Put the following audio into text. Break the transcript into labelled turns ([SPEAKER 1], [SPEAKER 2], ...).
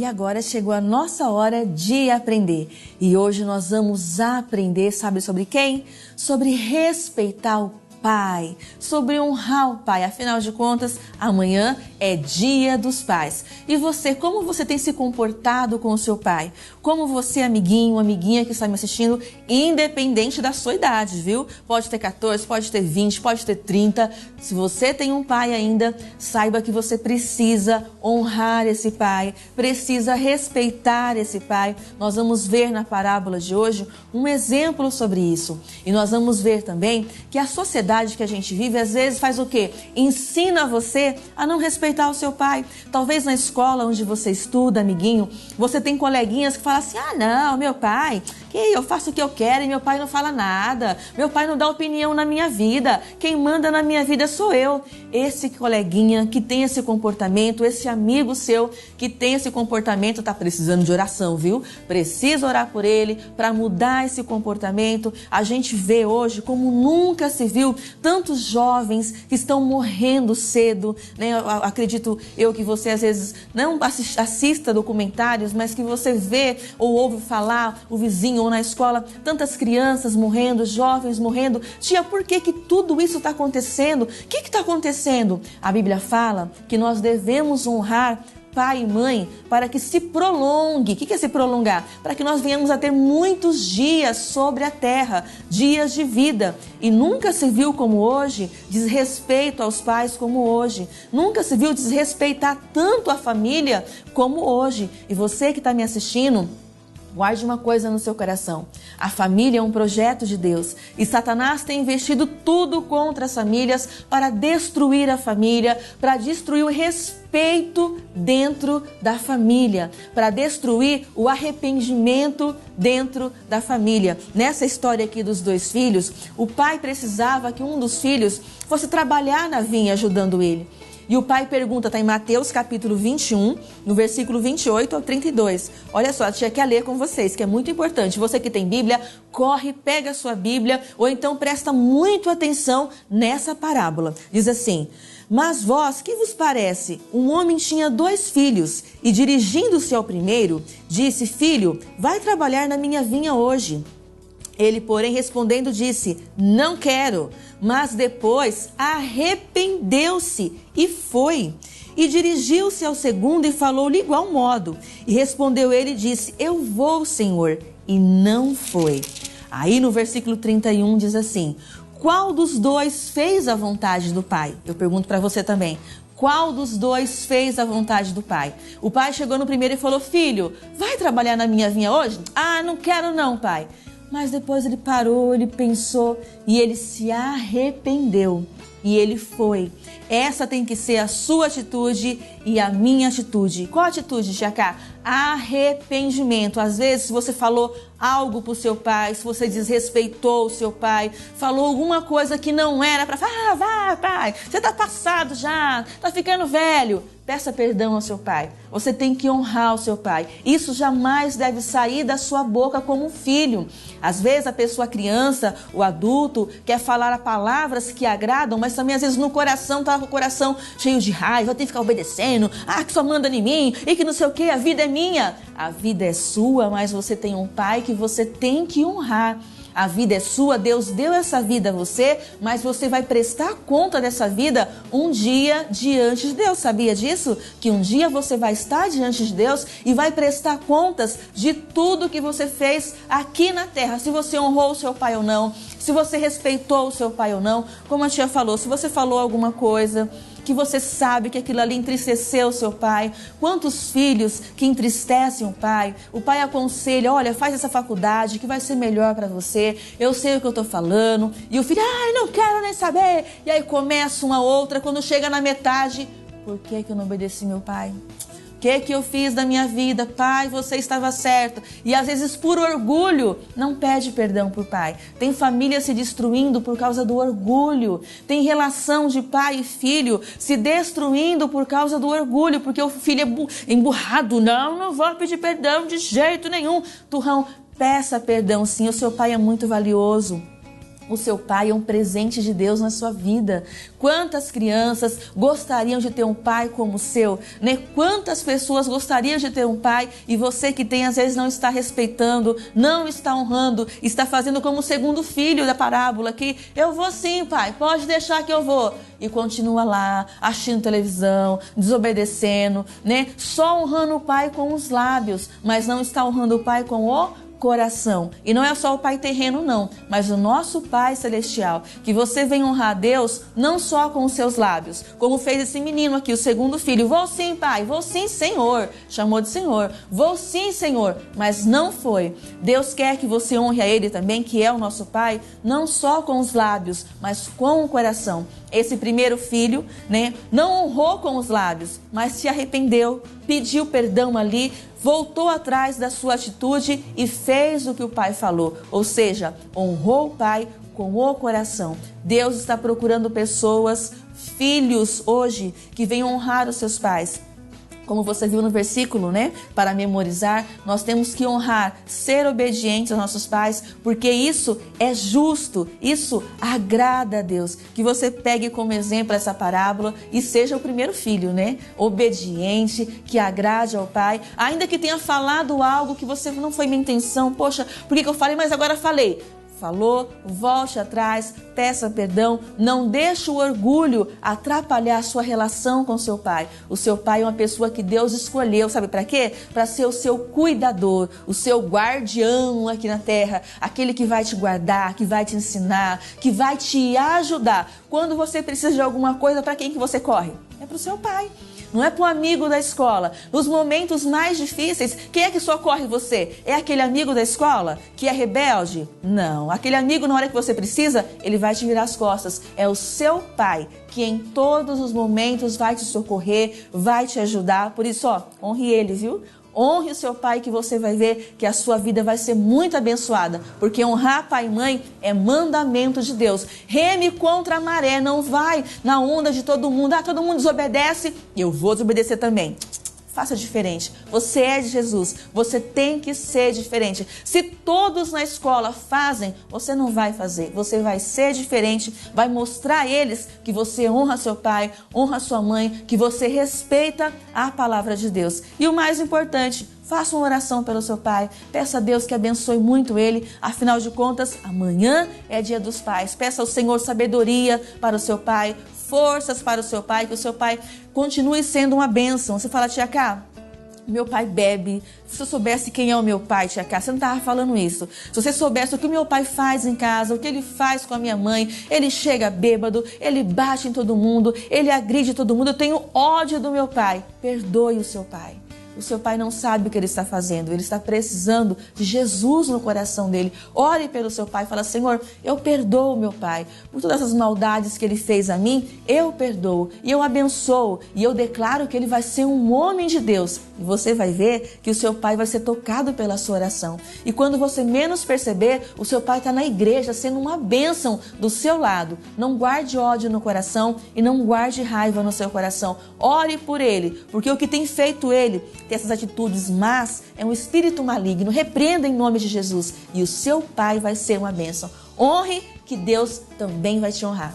[SPEAKER 1] E agora chegou a nossa hora de aprender. E hoje nós vamos aprender, sabe sobre quem? Sobre respeitar o Pai, sobre honrar o Pai. Afinal de contas, amanhã é Dia dos Pais. E você, como você tem se comportado com o seu pai? Como você, amiguinho, amiguinha que está me assistindo, independente da sua idade, viu? Pode ter 14, pode ter 20, pode ter 30. Se você tem um pai ainda, saiba que você precisa honrar esse pai, precisa respeitar esse pai. Nós vamos ver na parábola de hoje um exemplo sobre isso. E nós vamos ver também que a sociedade que a gente vive, às vezes faz o quê? Ensina você a não respeitar o seu pai. Talvez na escola onde você estuda, amiguinho, você tem coleguinhas que falam assim, não, meu pai, eu faço o que eu quero e meu pai não fala nada. Meu pai não dá opinião na minha vida. Quem manda na minha vida sou eu. Esse coleguinha que tem esse comportamento, esse amigo seu que tem esse comportamento, tá precisando de oração, viu? Precisa orar por ele para mudar esse comportamento. A gente vê hoje como nunca se viu tantos jovens que estão morrendo cedo, né? Acredito eu que você às vezes não assista documentários, mas que você vê ou ouve falar, o vizinho ou na escola, tantas crianças morrendo, jovens morrendo. Tia, por que tudo isso está acontecendo? O que está acontecendo? A Bíblia fala que nós devemos honrar pai e mãe para que se prolongue. O que é se prolongar? Para que nós venhamos a ter muitos dias sobre a terra, dias de vida. E nunca se viu como hoje desrespeito aos pais como hoje. Nunca se viu desrespeitar tanto a família como hoje. E você que está me assistindo, guarde uma coisa no seu coração. A família é um projeto de Deus e Satanás tem investido tudo contra as famílias para destruir a família, para destruir o respeito dentro da família, para destruir o arrependimento dentro da família. Nessa história aqui dos dois filhos, o pai precisava que um dos filhos fosse trabalhar na vinha ajudando ele. E o pai pergunta, está em Mateus capítulo 21, no versículo 28 ao 32. Olha só, a tia quer ler com vocês, que é muito importante. Você que tem Bíblia, corre, pega a sua Bíblia, ou então presta muito atenção nessa parábola. Diz assim, mas vós, que vos parece? Um homem tinha 2 filhos, e dirigindo-se ao primeiro, disse, filho, vai trabalhar na minha vinha hoje. Ele, porém, respondendo, disse, não quero. Mas depois arrependeu-se e foi. E dirigiu-se ao segundo e falou-lhe igual modo. E respondeu ele e disse, eu vou, Senhor. E não foi. Aí no versículo 31 diz assim, qual dos dois fez a vontade do Pai? Eu pergunto para você também. Qual dos dois fez a vontade do pai? O pai chegou no primeiro e falou, filho, vai trabalhar na minha vinha hoje? Ah, não quero não, pai. Mas depois ele parou, ele pensou e ele se arrependeu e ele foi. Essa tem que ser a sua atitude e a minha atitude. Qual atitude, Tia Cá? Arrependimento. Às vezes, se você falou algo para o seu pai, se você desrespeitou o seu pai, falou alguma coisa que não era para falar, vai, pai, você está passado já, está ficando velho. Peça perdão ao seu pai. Você tem que honrar o seu pai. Isso jamais deve sair da sua boca como um filho. Às vezes a pessoa, a criança, o adulto, quer falar palavras que agradam, mas também às vezes no coração está com o coração cheio de raiva, eu tenho que ficar obedecendo, que só manda em mim e que não sei o que, a vida é minha. A vida é sua, mas você tem um pai que você tem que honrar. A vida é sua, Deus deu essa vida a você, mas você vai prestar conta dessa vida um dia diante de Deus. Sabia disso? Que um dia você vai estar diante de Deus e vai prestar contas de tudo que você fez aqui na terra. Se você honrou o seu pai ou não, se você respeitou o seu pai ou não. Como a tia falou, se você falou alguma coisa que você sabe que aquilo ali entristeceu o seu pai. Quantos filhos que entristecem o pai aconselha, olha, faz essa faculdade que vai ser melhor para você, eu sei o que eu tô falando, e o filho, não quero nem saber, e aí começa uma outra, quando chega na metade, por que eu não obedeci meu pai? O que eu fiz da minha vida? Pai, você estava certo. E às vezes por orgulho não pede perdão pro pai. Tem família se destruindo por causa do orgulho. Tem relação de pai e filho se destruindo por causa do orgulho. Porque o filho é emburrado. Não vou pedir perdão de jeito nenhum. Turrão, peça perdão sim, o seu pai é muito valioso. O seu pai é um presente de Deus na sua vida. Quantas crianças gostariam de ter um pai como o seu, né? Quantas pessoas gostariam de ter um pai e você que tem, às vezes não está respeitando, não está honrando, está fazendo como o segundo filho da parábola, que eu vou sim, pai, pode deixar que eu vou. E continua lá, assistindo televisão, desobedecendo, né? Só honrando o pai com os lábios, mas não está honrando o pai com o coração. E não é só o pai terreno não, mas o nosso Pai Celestial, que você vem honrar a Deus não só com os seus lábios, como fez esse menino aqui, o segundo filho. Vou sim, pai, vou sim, Senhor. Chamou de Senhor. Vou sim, Senhor. Mas não foi. Deus quer que você honre a Ele também, que é o nosso Pai, não só com os lábios, mas com o coração. Esse primeiro filho, né, não honrou com os lábios, mas se arrependeu, pediu perdão ali, voltou atrás da sua atitude e fez o que o pai falou. Ou seja, honrou o pai com o coração. Deus está procurando pessoas, filhos hoje, que venham honrar os seus pais. Como você viu no versículo, né? Para memorizar, nós temos que honrar, ser obedientes aos nossos pais, porque isso é justo, isso agrada a Deus. Que você pegue como exemplo essa parábola e seja o primeiro filho, né? Obediente, que agrade ao pai, ainda que tenha falado algo que você não foi minha intenção. Poxa, por que eu falei, mas agora falei? Falou, volte atrás, peça perdão, não deixe o orgulho atrapalhar a sua relação com seu pai. O seu pai é uma pessoa que Deus escolheu, sabe para quê? Para ser o seu cuidador, o seu guardião aqui na terra, aquele que vai te guardar, que vai te ensinar, que vai te ajudar. Quando você precisa de alguma coisa, para quem que você corre? É para o seu pai. Não é para o amigo da escola. Nos momentos mais difíceis, quem é que socorre você? É aquele amigo da escola que é rebelde? Não. Aquele amigo, na hora que você precisa, ele vai te virar as costas. É o seu pai que em todos os momentos vai te socorrer, vai te ajudar. Por isso, honre ele, viu? Honre o seu pai, que você vai ver que a sua vida vai ser muito abençoada, porque honrar pai e mãe é mandamento de Deus. Reme contra a maré, não vai na onda de todo mundo. Todo mundo desobedece, eu vou desobedecer também. Faça diferente. Você é de Jesus. Você tem que ser diferente. Se todos na escola fazem, você não vai fazer. Você vai ser diferente. Vai mostrar a eles que você honra seu pai, honra sua mãe, que você respeita a palavra de Deus. E o mais importante, faça uma oração pelo seu pai. Peça a Deus que abençoe muito ele. Afinal de contas, amanhã é dia dos pais. Peça ao Senhor sabedoria para o seu pai, forças para o seu pai, que o seu pai continue sendo uma bênção. Você fala, tia Cá, meu pai bebe. Se eu soubesse quem é o meu pai, tia Cá, você não estava falando isso. Se você soubesse o que o meu pai faz em casa, o que ele faz com a minha mãe, ele chega bêbado, ele bate em todo mundo, ele agride todo mundo, eu tenho ódio do meu pai. Perdoe o seu pai. O seu pai não sabe o que ele está fazendo, ele está precisando de Jesus no coração dele. Ore pelo seu pai e fala, Senhor, eu perdoo meu pai. Por todas as maldades que ele fez a mim, eu perdoo e eu abençoo. E eu declaro que ele vai ser um homem de Deus. E você vai ver que o seu pai vai ser tocado pela sua oração. E quando você menos perceber, o seu pai está na igreja sendo uma bênção do seu lado. Não guarde ódio no coração e não guarde raiva no seu coração. Ore por ele, porque o que tem feito ele ter essas atitudes más é um espírito maligno. Repreenda em nome de Jesus e o seu pai vai ser uma bênção. Honre, que Deus também vai te honrar.